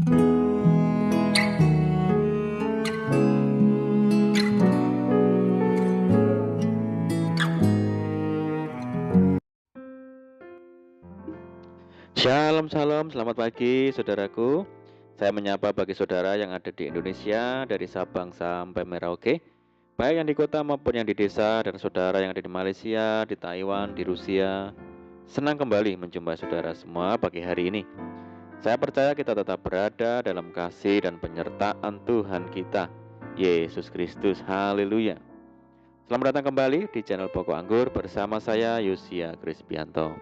Shalom shalom, selamat pagi saudaraku. Saya menyapa bagi saudara yang ada di Indonesia dari Sabang sampai Merauke, baik yang di kota maupun yang di desa, dan saudara yang ada di Malaysia, di Taiwan, di Rusia. Senang kembali menjumpai saudara semua pagi hari ini. Saya percaya kita tetap berada dalam kasih dan penyertaan Tuhan kita, Yesus Kristus. Haleluya. Selamat datang kembali di channel Pokok Anggur bersama saya Yosia Krispianto.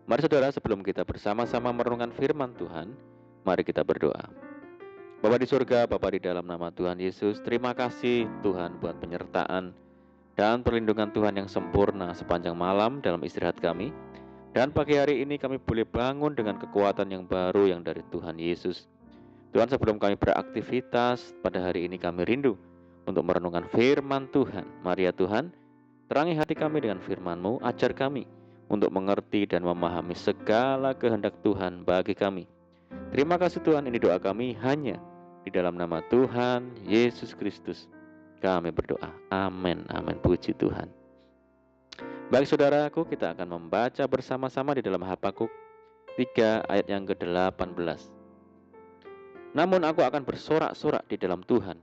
Mari saudara, sebelum kita bersama-sama merenungkan firman Tuhan, mari kita berdoa. Bapa di surga, Bapa di dalam nama Tuhan Yesus, terima kasih Tuhan buat penyertaan dan perlindungan Tuhan yang sempurna sepanjang malam dalam istirahat kami. Dan pagi hari ini kami boleh bangun dengan kekuatan yang baru yang dari Tuhan Yesus. Tuhan, sebelum kami beraktivitas pada hari ini, kami rindu untuk merenungkan firman Tuhan. Mari ya Tuhan, terangi hati kami dengan firman-Mu, ajar kami untuk mengerti dan memahami segala kehendak Tuhan bagi kami. Terima kasih Tuhan, ini doa kami hanya di dalam nama Tuhan Yesus Kristus kami berdoa. Amin, amin, puji Tuhan. Baik saudaraku, kita akan membaca bersama-sama di dalam Habakuk 3 ayat yang ke-18. Namun aku akan bersorak-sorak di dalam Tuhan,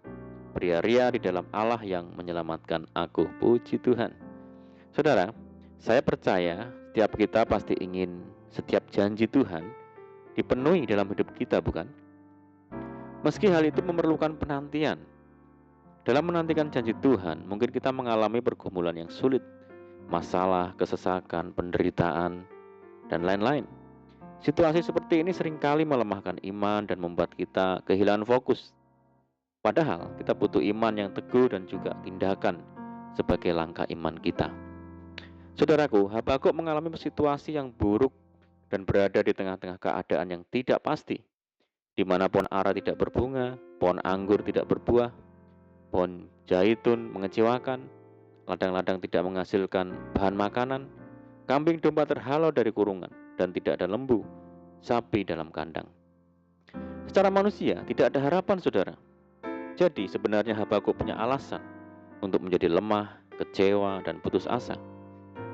beria-ria di dalam Allah yang menyelamatkan aku. Puji Tuhan. Saudara, saya percaya setiap kita pasti ingin setiap janji Tuhan dipenuhi dalam hidup kita, bukan? Meski hal itu memerlukan penantian. Dalam menantikan janji Tuhan, mungkin kita mengalami pergumulan yang sulit, masalah, kesesakan, penderitaan, dan lain-lain. Situasi seperti ini seringkali melemahkan iman dan membuat kita kehilangan fokus. Padahal kita butuh iman yang teguh dan juga tindakan sebagai langkah iman kita. Saudaraku, Habakuk mengalami situasi yang buruk dan berada di tengah-tengah keadaan yang tidak pasti, di mana pohon ara tidak berbunga, pohon anggur tidak berbuah, pohon zaitun mengecewakan, ladang-ladang tidak menghasilkan bahan makanan, kambing domba terhalau dari kurungan, dan tidak ada lembu, sapi dalam kandang. Secara manusia, tidak ada harapan, saudara. Jadi sebenarnya Habakuk punya alasan untuk menjadi lemah, kecewa, dan putus asa.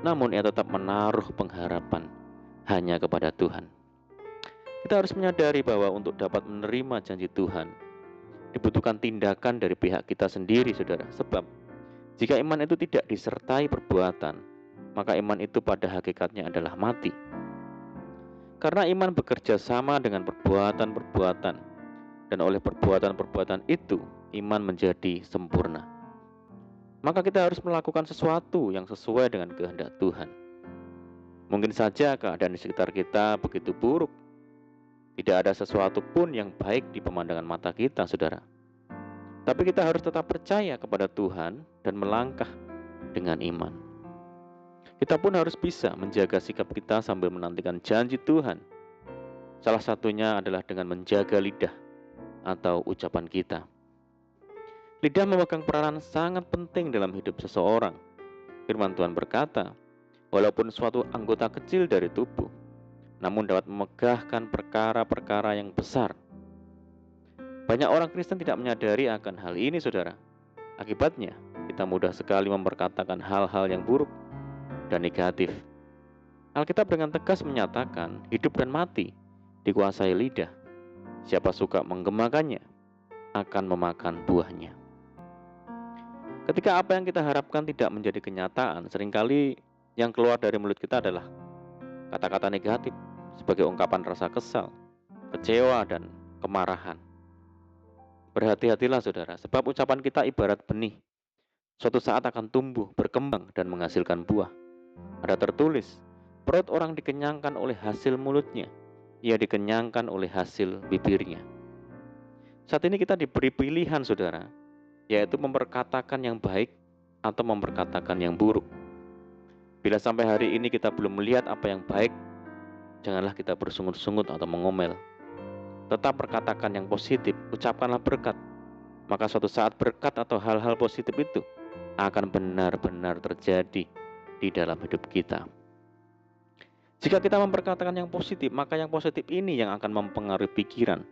Namun ia tetap menaruh pengharapan hanya kepada Tuhan. Kita harus menyadari bahwa untuk dapat menerima janji Tuhan, dibutuhkan tindakan dari pihak kita sendiri, saudara. Sebab jika iman itu tidak disertai perbuatan, maka iman itu pada hakikatnya adalah mati. Karena iman bekerja sama dengan perbuatan-perbuatan, dan oleh perbuatan-perbuatan itu, iman menjadi sempurna. Maka kita harus melakukan sesuatu yang sesuai dengan kehendak Tuhan. Mungkin saja keadaan di sekitar kita begitu buruk, tidak ada sesuatu pun yang baik di pemandangan mata kita, saudara. Tapi kita harus tetap percaya kepada Tuhan dan melangkah dengan iman. Kita pun harus bisa menjaga sikap kita sambil menantikan janji Tuhan. Salah satunya adalah dengan menjaga lidah atau ucapan kita. Lidah memegang peranan sangat penting dalam hidup seseorang. Firman Tuhan berkata, walaupun suatu anggota kecil dari tubuh, namun dapat memegahkan perkara-perkara yang besar. Banyak orang Kristen tidak menyadari akan hal ini, saudara. Akibatnya, kita mudah sekali memperkatakan hal-hal yang buruk dan negatif. Alkitab dengan tegas menyatakan, hidup dan mati dikuasai lidah. Siapa suka menggemakannya, akan memakan buahnya. Ketika apa yang kita harapkan tidak menjadi kenyataan, seringkali yang keluar dari mulut kita adalah kata-kata negatif sebagai ungkapan rasa kesal, kecewa, dan kemarahan. Berhati-hatilah saudara, sebab ucapan kita ibarat benih. Suatu saat akan tumbuh, berkembang, dan menghasilkan buah. Ada tertulis, perut orang dikenyangkan oleh hasil mulutnya, ia dikenyangkan oleh hasil bibirnya. Saat ini kita diberi pilihan, saudara, yaitu memperkatakan yang baik atau memperkatakan yang buruk. Bila sampai hari ini kita belum melihat apa yang baik, janganlah kita bersungut-sungut atau mengomel. Tetap perkatakan yang positif, ucapkanlah berkat. Maka suatu saat berkat atau hal-hal positif itu akan benar-benar terjadi di dalam hidup kita. Jika kita memperkatakan yang positif, maka yang positif ini yang akan mempengaruhi pikiran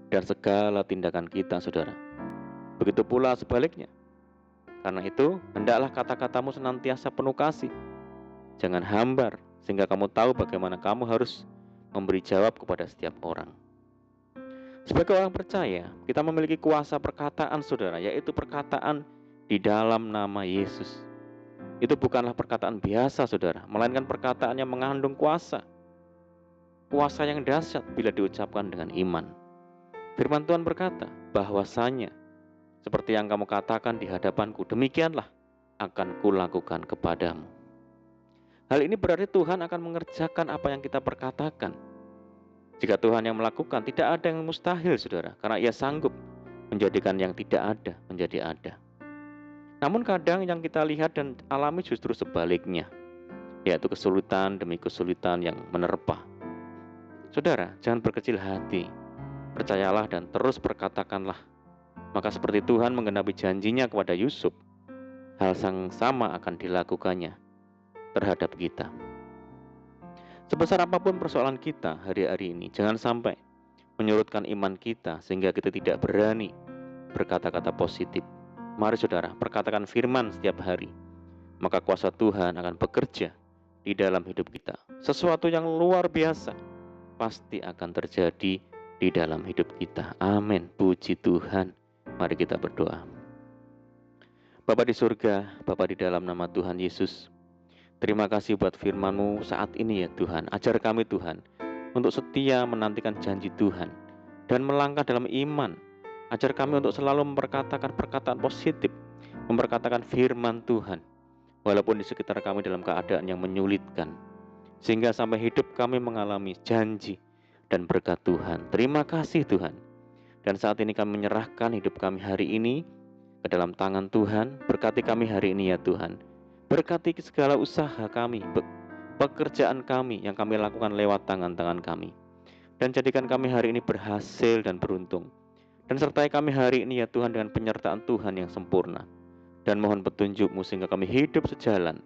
dan segala tindakan kita, saudara. Begitu pula sebaliknya. Karena itu, hendaklah kata-katamu senantiasa penuh kasih. Jangan hambar, sehingga kamu tahu bagaimana kamu harus memberi jawab kepada setiap orang. Sebagai orang percaya, kita memiliki kuasa perkataan, saudara, yaitu perkataan di dalam nama Yesus. Itu bukanlah perkataan biasa, saudara, melainkan perkataan yang mengandung kuasa. Kuasa yang dahsyat bila diucapkan dengan iman. Firman Tuhan berkata, bahwasanya seperti yang kamu katakan di hadapanku, demikianlah akan kulakukan kepadamu. Hal ini berarti Tuhan akan mengerjakan apa yang kita perkatakan. Jika Tuhan yang melakukan, tidak ada yang mustahil, saudara, karena Ia sanggup menjadikan yang tidak ada menjadi ada. Namun kadang yang kita lihat dan alami justru sebaliknya, yaitu kesulitan demi kesulitan yang menerpa. Saudara, jangan berkecil hati, percayalah dan terus berkatakanlah. Maka seperti Tuhan menggenapi janjinya kepada Yusuf, hal yang sama akan dilakukannya terhadap kita. Sebesar apapun persoalan kita hari-hari ini, jangan sampai menyurutkan iman kita sehingga kita tidak berani berkata-kata positif. Mari saudara, perkatakan firman setiap hari, maka kuasa Tuhan akan bekerja di dalam hidup kita. Sesuatu yang luar biasa pasti akan terjadi di dalam hidup kita. Amin. Puji Tuhan. Mari kita berdoa. Bapa di surga, Bapa di dalam nama Tuhan Yesus, terima kasih buat firman-Mu saat ini ya Tuhan. Ajar kami Tuhan untuk setia menantikan janji Tuhan dan melangkah dalam iman. Ajar kami untuk selalu memperkatakan perkataan positif, memperkatakan firman Tuhan, walaupun di sekitar kami dalam keadaan yang menyulitkan, sehingga sampai hidup kami mengalami janji dan berkat Tuhan. Terima kasih Tuhan. Dan saat ini kami menyerahkan hidup kami hari ini ke dalam tangan Tuhan. Berkati kami hari ini ya Tuhan. Berkati segala usaha kami, pekerjaan kami yang kami lakukan lewat tangan-tangan kami. Dan jadikan kami hari ini berhasil dan beruntung. Dan sertai kami hari ini ya Tuhan dengan penyertaan Tuhan yang sempurna. Dan mohon petunjuk-Mu sehingga kami hidup sejalan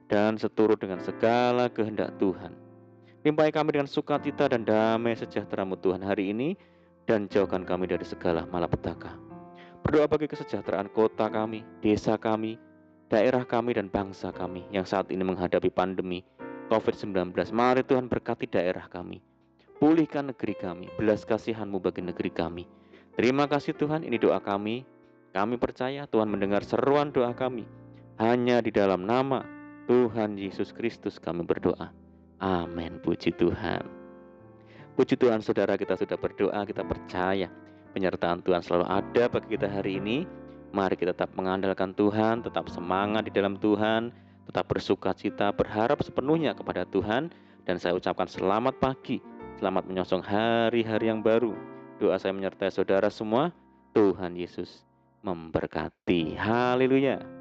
dan seturut dengan segala kehendak Tuhan. Limpahi kami dengan sukacita dan damai sejahtera-Mu Tuhan hari ini. Dan jauhkan kami dari segala malapetaka. Berdoa bagi kesejahteraan kota kami, desa kami, daerah kami dan bangsa kami yang saat ini menghadapi pandemi COVID-19. Mari Tuhan berkati daerah kami. Pulihkan negeri kami, belas kasihan-Mu bagi negeri kami. Terima kasih Tuhan, ini doa kami. Kami percaya Tuhan mendengar seruan doa kami. Hanya di dalam nama Tuhan Yesus Kristus kami berdoa. Amin. Puji Tuhan. Puji Tuhan saudara, kita sudah berdoa, kita percaya penyertaan Tuhan selalu ada bagi kita hari ini. Mari kita tetap mengandalkan Tuhan, tetap semangat di dalam Tuhan, tetap bersukacita, berharap sepenuhnya kepada Tuhan. Dan saya ucapkan selamat pagi, selamat menyongsong hari-hari yang baru. Doa saya menyertai saudara semua. Tuhan Yesus memberkati. Haleluya.